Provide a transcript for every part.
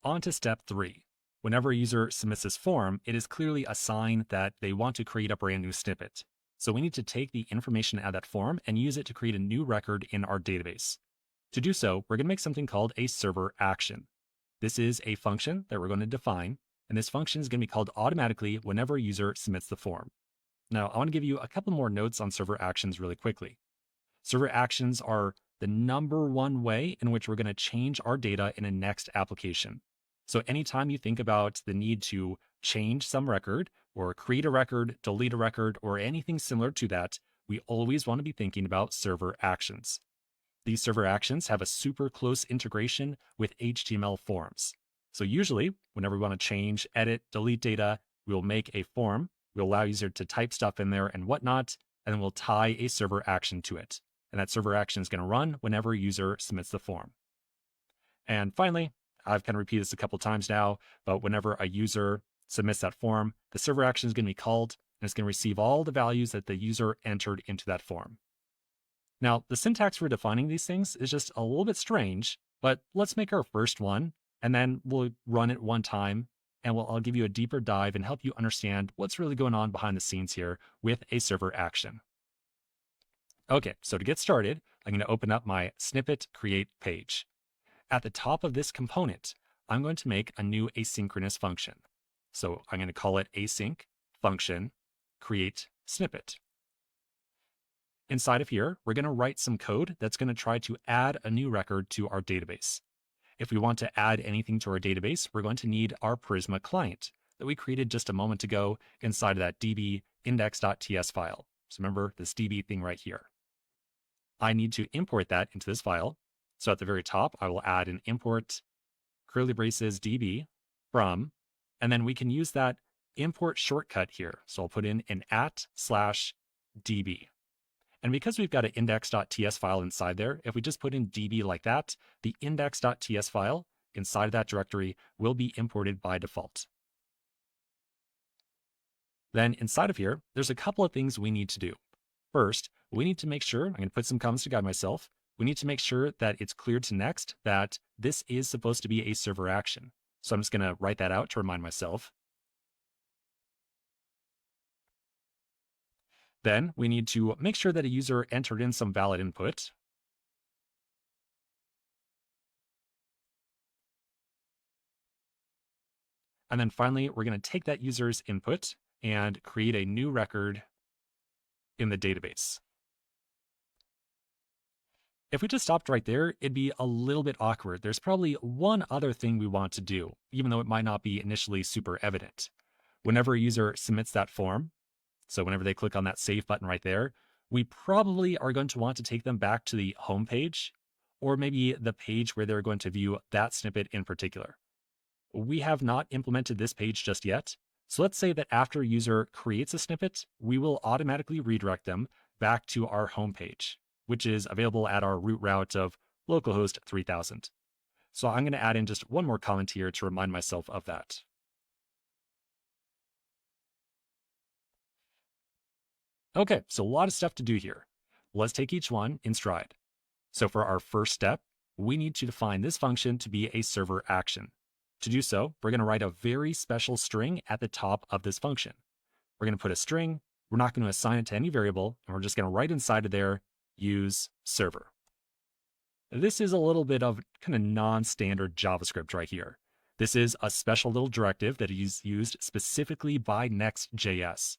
On to step 3. Whenever a user submits this form, it is clearly a sign that they want to create a brand new snippet. So we need to take the information out of that form and use it to create a new record in our database. To do so, we're going to make something called a server action. This is a function that we're going to define, and this function is going to be called automatically whenever a user submits the form. Now, I want to give you a couple more notes on server actions really quickly. Server actions are the number one way in which we're going to change our data in a Next application. So anytime you think about the need to change some record or create a record, delete a record, or anything similar to that, we always want to be thinking about server actions. These server actions have a super close integration with HTML forms. So usually, whenever we want to change, edit, delete data, we'll make a form. We'll allow user to type stuff in there and whatnot, and then we'll tie a server action to it. And that server action is going to run whenever a user submits the form. And finally, I've kind of repeated this a couple times now, but whenever a user submits that form, the server action is going to be called, and it's going to receive all the values that the user entered into that form. Now, the syntax for defining these things is just a little bit strange, but let's make our first one, and then we'll run it one time, and I'll give you a deeper dive and help you understand what's really going on behind the scenes here with a server action. Okay, so to get started, I'm going to open up my snippet create page. At the top of this component, I'm going to make a new asynchronous function. So I'm going to call it async function create snippet. Inside of here, we're going to write some code that's going to try to add a new record to our database. If we want to add anything to our database, we're going to need our Prisma client that we created just a moment ago inside of that db index.ts file. So remember this db thing right here. I need to import that into this file. So at the very top, I will add an import curly braces db from, and then we can use that import shortcut here. So I'll put in an @/db. And because we've got an index.ts file inside there, if we just put in db like that, the index.ts file inside of that directory will be imported by default. Then inside of here, there's a couple of things we need to do. First, we need to make sure, I'm going to put some comments to guide myself, we need to make sure that it's clear to Next that this is supposed to be a server action. So I'm just going to write that out to remind myself. Then we need to make sure that a user entered in some valid input. And then finally, we're going to take that user's input and create a new record in the database. If we just stopped right there, it'd be a little bit awkward. There's probably one other thing we want to do, even though it might not be initially super evident. Whenever a user submits that form, so whenever they click on that save button right there, we probably are going to want to take them back to the home page, or maybe the page where they're going to view that snippet in particular. We have not implemented this page just yet. So let's say that after a user creates a snippet, we will automatically redirect them back to our home page, which is available at our root route of localhost 3000. So I'm going to add in just one more comment here to remind myself of that. Okay, so a lot of stuff to do here. Let's take each one in stride. So for our first step, we need to define this function to be a server action. To do so, we're going to write a very special string at the top of this function. We're going to put a string, we're not going to assign it to any variable, and we're just going to write inside of there, use server. This is a little bit of kind of non-standard JavaScript right here. This is a special little directive that is used specifically by NextJS.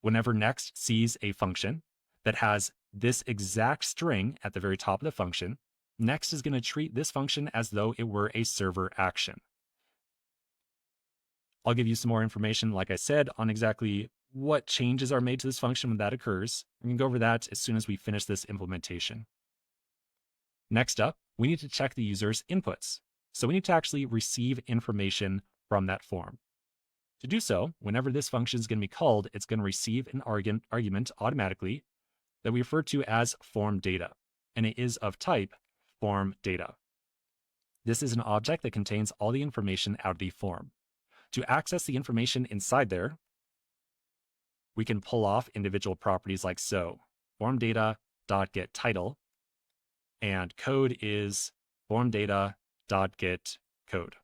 Whenever Next sees a function that has this exact string at the very top of the function, Next is going to treat this function as though it were a server action. I'll give you some more information, like I said, on exactly what changes are made to this function when that occurs. We can go over that as soon as we finish this implementation. Next up, we need to check the user's inputs. So we need to actually receive information from that form. To do so, whenever this function is going to be called, it's going to receive an argument automatically that we refer to as form data, and it is of type form data. This is an object that contains all the information out of the form. To access the information inside there, we can pull off individual properties like so. Form data.get title, and code is form data.get code.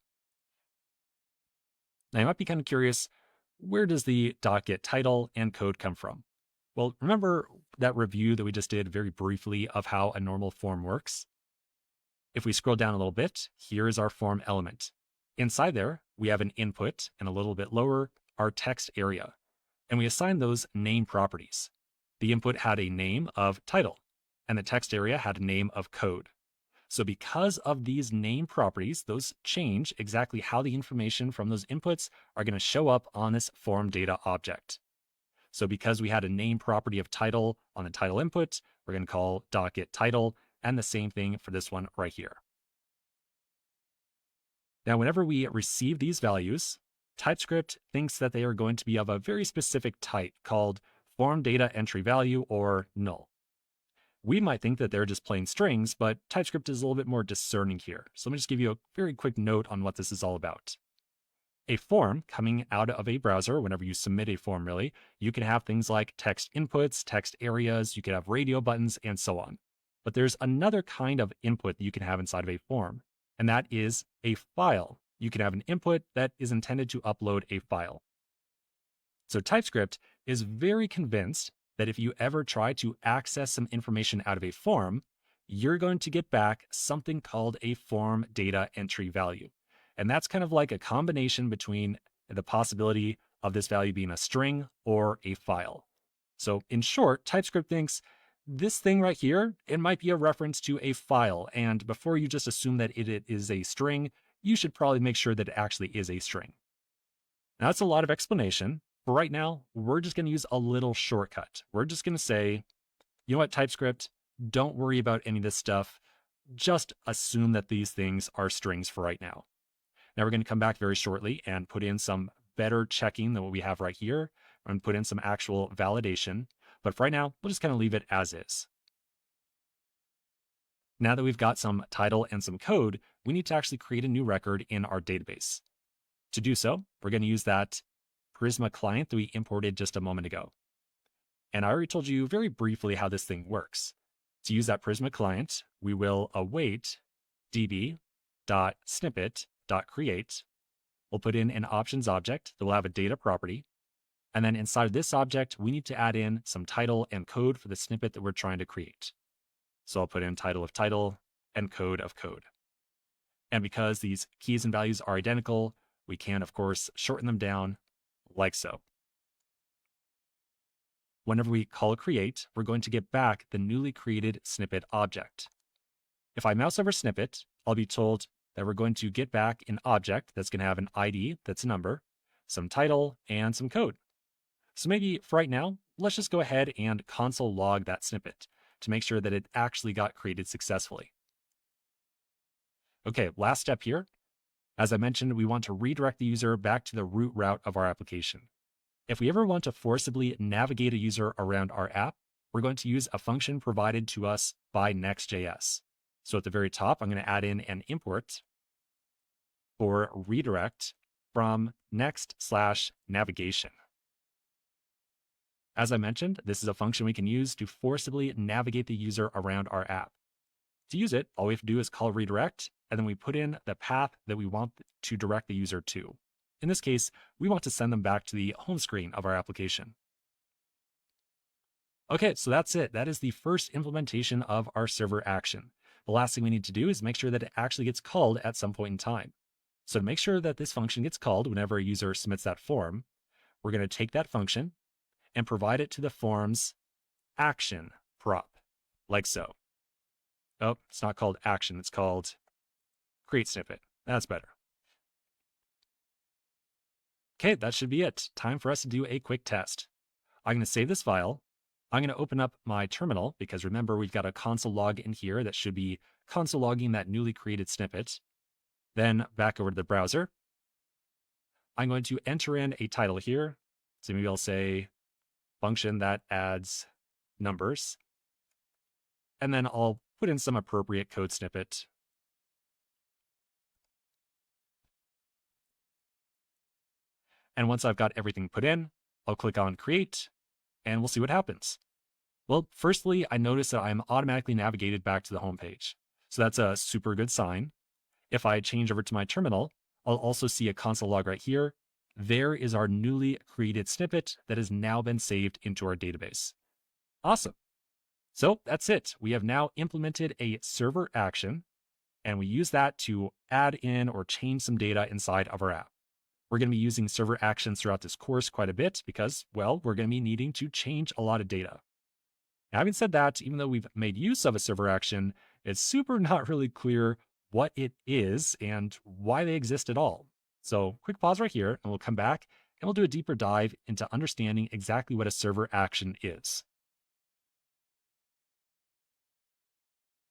Now you might be kind of curious, where does the .get title and code come from? Well, remember that review that we just did very briefly of how a normal form works? If we scroll down a little bit, here is our form element. Inside there, we have an input, and a little bit lower, our text area. And we assign those name properties. The input had a name of title, and the text area had a name of code. So because of these name properties, those change exactly how the information from those inputs are going to show up on this form data object. So because we had a name property of title on the title input, we're going to call .get title, and the same thing for this one right here. Now, whenever we receive these values, TypeScript thinks that they are going to be of a very specific type called form data entry value, or null. We might think that they're just plain strings, but TypeScript is a little bit more discerning here. So let me just give you a very quick note on what this is all about. A form coming out of a browser, whenever you submit a form really, you can have things like text inputs, text areas, you can have radio buttons, and so on. But there's another kind of input that you can have inside of a form, and that is a file. You can have an input that is intended to upload a file. So TypeScript is very convinced that if you ever try to access some information out of a form, you're going to get back something called a form data entry value. And that's kind of like a combination between the possibility of this value being a string or a file. So in short, TypeScript thinks this thing right here, it might be a reference to a file. And before you just assume that it is a string, you should probably make sure that it actually is a string. Now that's a lot of explanation. But right now, we're just going to use a little shortcut. We're just going to say, you know what, TypeScript, don't worry about any of this stuff. Just assume that these things are strings for right now. Now we're going to come back very shortly and put in some better checking than what we have right here. We're going to put in some actual validation. But for right now, we'll just kind of leave it as is. Now that we've got some title and some code, we need to actually create a new record in our database. To do so, we're going to use that Prisma client that we imported just a moment ago. And I already told you very briefly how this thing works. To use that Prisma client, we will await db.snippet.create. We'll put in an options object that will have a data property. And then inside this object, we need to add in some title and code for the snippet that we're trying to create. So I'll put in title of title and code of code. And because these keys and values are identical, we can, of course, shorten them down like so. Whenever we call create, we're going to get back the newly created snippet object. If I mouse over snippet, I'll be told that we're going to get back an object that's going to have an ID that's a number, some title, and some code. So maybe for right now, let's just go ahead and console log that snippet to make sure that it actually got created successfully. Okay, last step here. As I mentioned, we want to redirect the user back to the root route of our application. If we ever want to forcibly navigate a user around our app, we're going to use a function provided to us by NextJS. So at the very top, I'm going to add in an import for redirect from next/navigation. As I mentioned, this is a function we can use to forcibly navigate the user around our app. To use it, all we have to do is call redirect, and then we put in the path that we want to direct the user to. In this case, we want to send them back to the home screen of our application. Okay, so that's it. That is the first implementation of our server action. The last thing we need to do is make sure that it actually gets called at some point in time. So to make sure that this function gets called whenever a user submits that form, we're going to take that function and provide it to the form's action prop, like so. Oh, it's not called action, it's called create snippet. That's better. Okay, that should be it. Time for us to do a quick test. I'm going to save this file. I'm going to open up my terminal because remember we've got a console log in here that should be console logging that newly created snippet. Then back over to the browser. I'm going to enter in a title here. So maybe I'll say function that adds numbers. And then I'll put in some appropriate code snippet. And once I've got everything put in, I'll click on create and we'll see what happens. Well, firstly, I notice that I'm automatically navigated back to the home page. So that's a super good sign. If I change over to my terminal, I'll also see a console log right here. there is our newly created snippet that has now been saved into our database. Awesome. So that's it. We have now implemented a server action, and we use that to add in or change some data inside of our app. We're going to be using server actions throughout this course quite a bit because, well, we're going to be needing to change a lot of data. Now, having said that, even though we've made use of a server action, it's super not really clear what it is and why they exist at all. So quick pause right here, and we'll come back and we'll do a deeper dive into understanding exactly what a server action is.